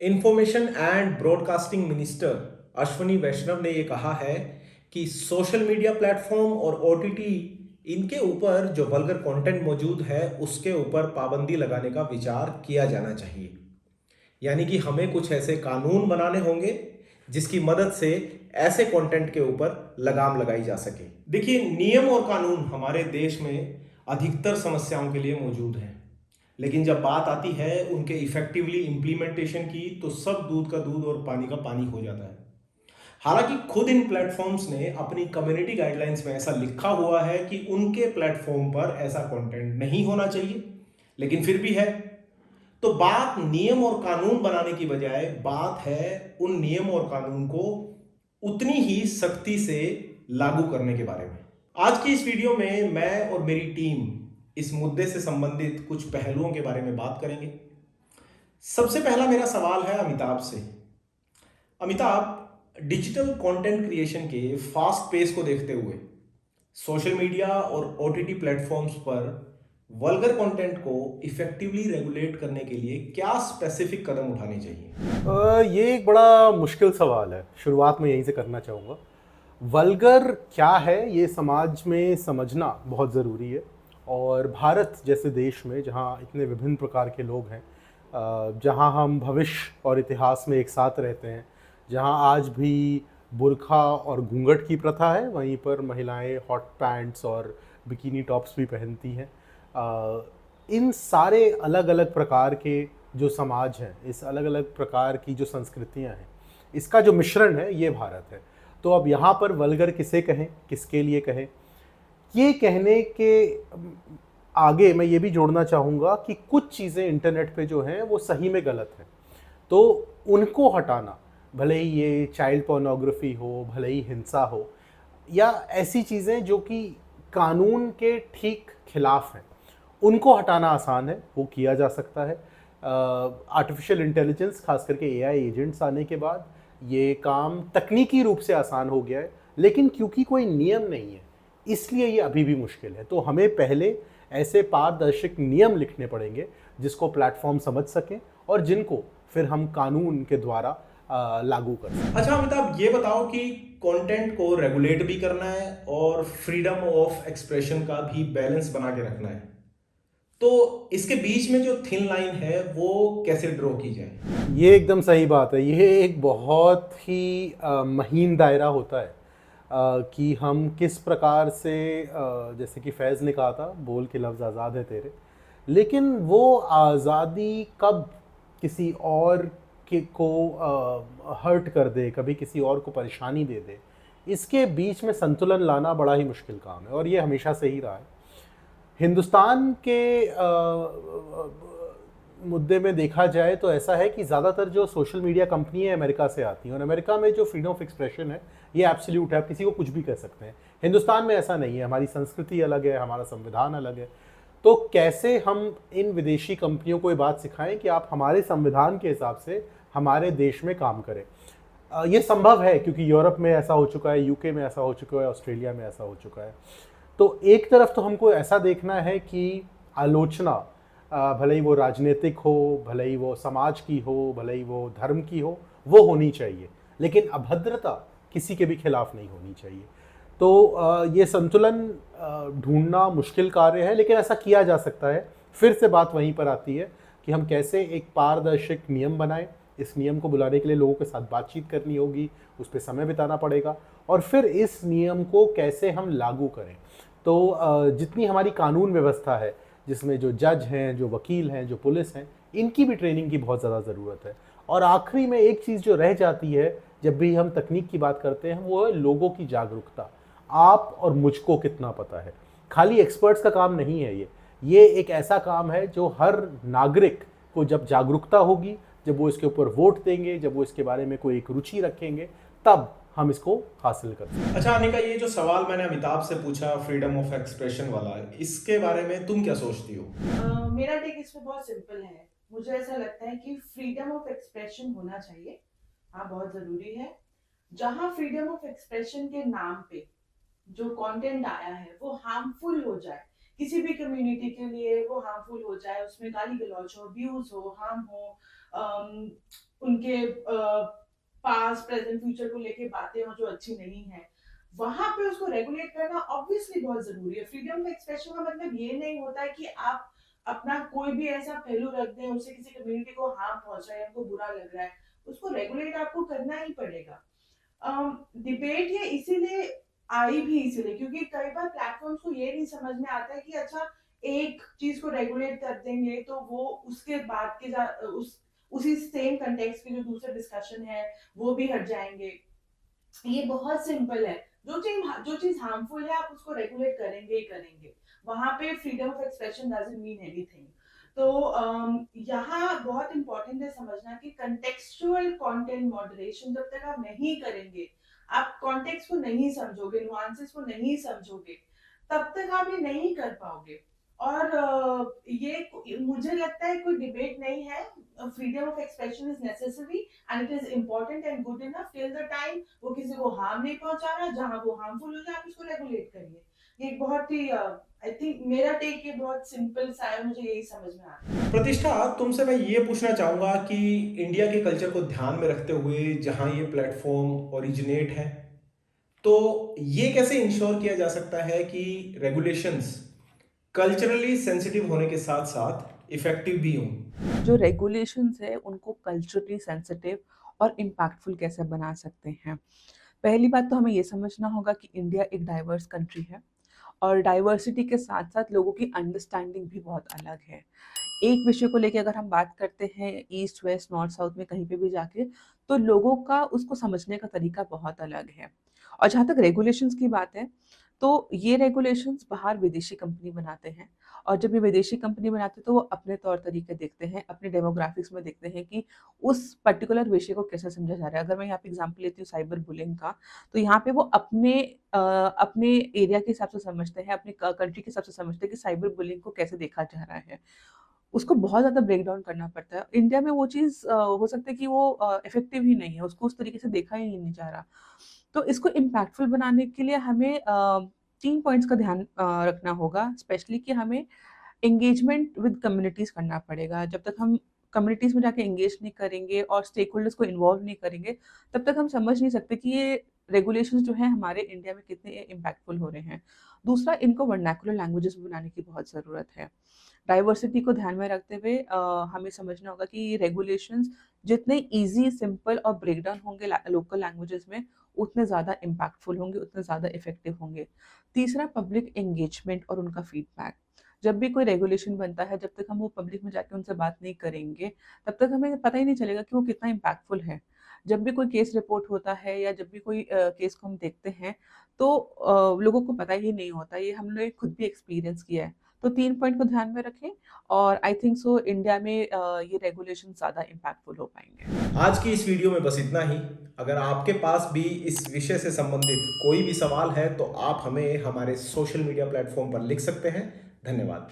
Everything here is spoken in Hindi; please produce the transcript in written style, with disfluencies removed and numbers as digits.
Information and broadcasting minister Ashwini Vaishnaw ने ये कहा है कि सोशल मीडिया प्लेटफॉर्म और ओटीटी इनके ऊपर जो वल्गर कंटेंट मौजूद है उसके ऊपर पाबंदी लगाने का विचार किया जाना चाहिए। यानी कि हमें कुछ ऐसे कानून बनाने होंगे जिसकी मदद से ऐसे कंटेंट के ऊपर लगाम लगाई जा सके। देखिए, नियम और कानून हमारे देश में अधिकतर समस्याओं के लिए मौजूद हैं, लेकिन जब बात आती है उनके इफेक्टिवली इम्प्लीमेंटेशन की तो सब दूध का दूध और पानी का पानी हो जाता है। हालांकि खुद इन प्लेटफॉर्म्स ने अपनी कम्युनिटी गाइडलाइंस में ऐसा लिखा हुआ है कि उनके प्लेटफॉर्म पर ऐसा कंटेंट नहीं होना चाहिए, लेकिन फिर भी है। तो बात नियम और कानून बनाने की बजाय बात है उन नियम और कानून को उतनी ही सख्ती से लागू करने के बारे में। आज की इस वीडियो में मैं और मेरी टीम इस मुद्दे से संबंधित कुछ पहलुओं के बारे में बात करेंगे। सबसे पहला मेरा सवाल है अमिताभ से। अमिताभ, डिजिटल कंटेंट क्रिएशन के फास्ट पेस को देखते हुए सोशल मीडिया और ओटीटी प्लेटफॉर्म्स पर वल्गर कंटेंट को इफेक्टिवली रेगुलेट करने के लिए क्या स्पेसिफिक कदम उठाने चाहिए? ये एक बड़ा मुश्किल सवाल है। शुरुआत में यहीं से करना चाहूँगा। वल्गर क्या है ये समाज में समझना बहुत ज़रूरी है। और भारत जैसे देश में जहाँ इतने विभिन्न प्रकार के लोग हैं, जहाँ हम भविष्य और इतिहास में एक साथ रहते हैं, जहाँ आज भी बुर्का और घूंघट की प्रथा है, वहीं पर महिलाएं हॉट पैंट्स और बिकिनी टॉप्स भी पहनती हैं। इन सारे अलग अलग प्रकार के जो समाज हैं, इस अलग अलग प्रकार की जो संस्कृतियां हैं, इसका जो मिश्रण है ये भारत है। तो अब यहाँ पर वल्गर किसे कहें, किसके लिए कहें, ये कहने के आगे मैं ये भी जोड़ना चाहूँगा कि कुछ चीज़ें इंटरनेट पे जो हैं वो सही में गलत हैं। तो उनको हटाना, भले ही ये चाइल्ड पोर्नोग्राफी हो, भले ही हिंसा हो, या ऐसी चीज़ें जो कि कानून के ठीक खिलाफ हैं, उनको हटाना आसान है, वो किया जा सकता है। आर्टिफिशियल इंटेलिजेंस, खास करके एआई एजेंट्स आने के बाद ये काम तकनीकी रूप से आसान हो गया है, लेकिन क्योंकि कोई नियम नहीं है इसलिए ये अभी भी मुश्किल है। तो हमें पहले ऐसे पारदर्शक नियम लिखने पड़ेंगे जिसको प्लेटफॉर्म समझ सकें और जिनको फिर हम कानून के द्वारा लागू कर सकें। अच्छा अमिताभ, ये बताओ कि कंटेंट को रेगुलेट भी करना है और फ्रीडम ऑफ एक्सप्रेशन का भी बैलेंस बना के रखना है, तो इसके बीच में जो थिन लाइन है वो कैसे ड्रॉ की जाए? ये एकदम सही बात है। ये एक बहुत ही महीन दायरा होता है कि हम किस प्रकार से, जैसे कि फैज़ ने कहा था, बोल के लफ्ज़ आज़ाद है तेरे, लेकिन वो आज़ादी कब किसी और के को हर्ट कर दे, कभी किसी और को परेशानी दे दे, इसके बीच में संतुलन लाना बड़ा ही मुश्किल काम है, और ये हमेशा से ही रहा है। हिंदुस्तान के मुद्दे में देखा जाए तो ऐसा है कि ज़्यादातर जो सोशल मीडिया कंपनी है अमेरिका से आती हैं, और अमेरिका में जो फ्रीडम ऑफ एक्सप्रेशन है ये एब्सोल्यूट है, आप किसी को कुछ भी कह सकते हैं। हिंदुस्तान में ऐसा नहीं है, हमारी संस्कृति अलग है, हमारा संविधान अलग है। तो कैसे हम इन विदेशी कंपनियों को ये बात सिखाएं कि आप हमारे संविधान के हिसाब से हमारे देश में काम करें? ये संभव है क्योंकि यूरोप में ऐसा हो चुका है, यूके में ऐसा हो चुका है, ऑस्ट्रेलिया में ऐसा हो चुका है। तो एक तरफ तो हमको ऐसा देखना है कि आलोचना, भले ही वो राजनीतिक हो, भले ही वो समाज की हो, भले ही वो धर्म की हो, वो होनी चाहिए, लेकिन अभद्रता किसी के भी खिलाफ नहीं होनी चाहिए। तो ये संतुलन ढूंढना मुश्किल कार्य है, लेकिन ऐसा किया जा सकता है। फिर से बात वहीं पर आती है कि हम कैसे एक पारदर्शक नियम बनाएं। इस नियम को बुलाने के लिए लोगों के साथ बातचीत करनी होगी, उस पर समय बिताना पड़ेगा, और फिर इस नियम को कैसे हम लागू करें। तो जितनी हमारी कानून व्यवस्था है, जिसमें जो जज हैं, जो वकील हैं, जो पुलिस हैं, इनकी भी ट्रेनिंग की बहुत ज़्यादा ज़रूरत है। और आखिरी में एक चीज़ जो रह जाती है जब भी हम तकनीक की बात करते हैं, वो है लोगों की जागरूकता। आप और मुझको कितना पता है, खाली एक्सपर्ट्स का काम नहीं है ये एक ऐसा काम है जो हर नागरिक को जब जागरूकता होगी, जब वो इसके ऊपर वोट देंगे, जब वो इसके बारे में कोई एक रुचि रखेंगे, तब हम इसको हासिल कर सकते हैं। अच्छा अनिका, ये जो सवाल मैंने अमिताभ से पूछा फ्रीडम ऑफ एक्सप्रेशन वाला, इसके बारे में तुम क्या सोचती हो? मेरा टेक इस पे बहुत सिंपल है। मुझे ऐसा लगता है कि फ्रीडम ऑफ एक्सप्रेशन होना चाहिए। हाँ, बहुत जरूरी है। जहाँ फ्रीडम ऑफ एक्सप्रेशन के नाम पे जो कंटेंट आया है वो हार्मफुल हो जाए, किसी भी कम्युनिटी के लिए वो हार्मफुल हो जाए, उसमें गाली गलौज हो, अब्यूज हो, हार्म हो, उनके पास्ट प्रेजेंट फ्यूचर को लेके बातें हो जो अच्छी नहीं है, वहां पे उसको रेगुलेट करना ऑब्वियसली बहुत जरूरी है। फ्रीडम ऑफ एक्सप्रेशन का मतलब ये नहीं होता है कि आप अपना कोई भी ऐसा पहलू रख दें, उससे किसी कम्युनिटी को हार्म पहुंचा है, उनको बुरा लग रहा है, उसको रेगुलेट आपको करना ही पड़ेगा। डिबेट ये इसीलिए आई भी इसीलिए क्योंकि कई बार प्लेटफॉर्म्स को ये नहीं समझ में आता है कि अच्छा एक चीज को रेगुलेट कर देंगे तो वो उसके बाद के उसी सेम कंटेक्स्ट के जो दूसरे डिस्कशन है वो भी हट जाएंगे। ये बहुत सिंपल है। जो चीज हार्मफुल है आप उसको रेगुलेट करेंगे ही करेंगे। वहां पे freedom of expression doesn't mean anything. तो यहाँ बहुत इंपॉर्टेंट है समझना कि कंटेक्सचुअल कंटेंट मॉडरेशन जब तक आप नहीं करेंगे, आप कॉन्टेक्स्ट को नहीं समझोगे, नुआंसेस को नहीं समझोगे, तब तक आप ये नहीं कर पाओगे। और ये मुझे लगता है कोई डिबेट नहीं है। Freedom of expression is necessary and it is important and good enough till the time वो किसी को हार्म नहीं पहुंचा रहा। जहां वो हार्मफुल हो जाए आप उसको रेगुलेट करिए। ये एक बहुत ही आई थिंक मेरा टेक ये बहुत सिंपल सा है, मुझे यही समझ में आता है। प्रतिष्ठा, तुमसे मैं ये पूछना चाहूँगा कि इंडिया के कल्चर को ध्यान में रखते हुए जहाँ ये प्लेटफॉर्म ओरिजिनेट है, तो ये कैसे इंश्योर किया जा सकता है कि रेगुलेशंस कल्चरली सेंसिटिव होने के साथ साथ इफेक्टिव भी हों? जो रेगुलेशंस है उनको कल्चरली सेंसिटिव और इम्पैक्टफुल कैसे बना सकते हैं। पहली बात तो हमें ये समझना होगा कि इंडिया एक डाइवर्स कंट्री है और डाइवर्सिटी के साथ साथ लोगों की अंडरस्टैंडिंग भी बहुत अलग है। एक विषय को लेके अगर हम बात करते हैं ईस्ट वेस्ट नॉर्थ साउथ में कहीं पे भी जाके, तो लोगों का उसको समझने का तरीका बहुत अलग है। और जहाँ तक रेगुलेशंस की बात है, तो ये रेगुलेशंस बाहर विदेशी कंपनी बनाते हैं और जब ये विदेशी कंपनी बनाते हैं तो वो अपने तौर तरीके देखते हैं, अपने डेमोग्राफिक्स में देखते हैं कि उस पर्टिकुलर विषय को कैसे समझा जा रहा है। अगर मैं यहाँ पे एग्जांपल लेती हूँ साइबर बुलिंग का, तो यहाँ पे वो अपने एरिया के हिसाब से समझते हैं, अपने कंट्री के हिसाब से समझते हैं कि साइबर बुलिंग को कैसे देखा जा रहा है। उसको बहुत ज़्यादा ब्रेक डाउन करना पड़ता है। इंडिया में वो चीज़ हो सकता है कि वो इफ़ेक्टिव ही नहीं है, उसको उस तरीके से देखा ही नहीं जा रहा। तो इसको इम्पैक्टफुल बनाने के लिए हमें 3 पॉइंट्स का ध्यान रखना होगा, स्पेशली कि हमें एंगेजमेंट विद कम्युनिटीज़ करना पड़ेगा। जब तक हम कम्युनिटीज़ में जाके एंगेज नहीं करेंगे और स्टेक होल्डर्स को इन्वॉल्व नहीं करेंगे, तब तक हम समझ नहीं सकते कि ये रेगुलेशंस जो हैं हमारे इंडिया में कितने इम्पैक्टफुल हो रहे हैं। दूसरा, इनको वर्नाक्युलर लैंग्वेजेस में बनाने की बहुत ज़रूरत है। डाइवर्सिटी को ध्यान में रखते हुए हमें समझना होगा कि ये रेगुलेशंस जितने ईज़ी, सिंपल और ब्रेकडाउन होंगे लोकल लैंग्वेजेस में, उतने ज़्यादा इम्पैक्टफुल होंगे, उतने ज़्यादा इफ़ेक्टिव होंगे। तीसरा, पब्लिक एंगेजमेंट और उनका फीडबैक। जब भी कोई रेगुलेशन बनता है, जब तक हम वो पब्लिक में जाके उनसे बात नहीं करेंगे, तब तक हमें पता ही नहीं चलेगा कि वो कितना इम्पैक्टफुल है। जब भी कोई केस रिपोर्ट होता है या जब भी कोई केस को हम देखते हैं, तो लोगों को पता ही नहीं होता। ये हमने खुद भी एक्सपीरियंस किया है। तो 3 पॉइंट को ध्यान में रखें और आई थिंक सो इंडिया में ये रेगुलेशन ज़्यादा इम्पैक्टफुल हो पाएँगे। आज की इस वीडियो में बस इतना ही। अगर आपके पास भी इस विषय से संबंधित कोई भी सवाल है तो आप हमें हमारे सोशल मीडिया प्लेटफॉर्म पर लिख सकते हैं। धन्यवाद।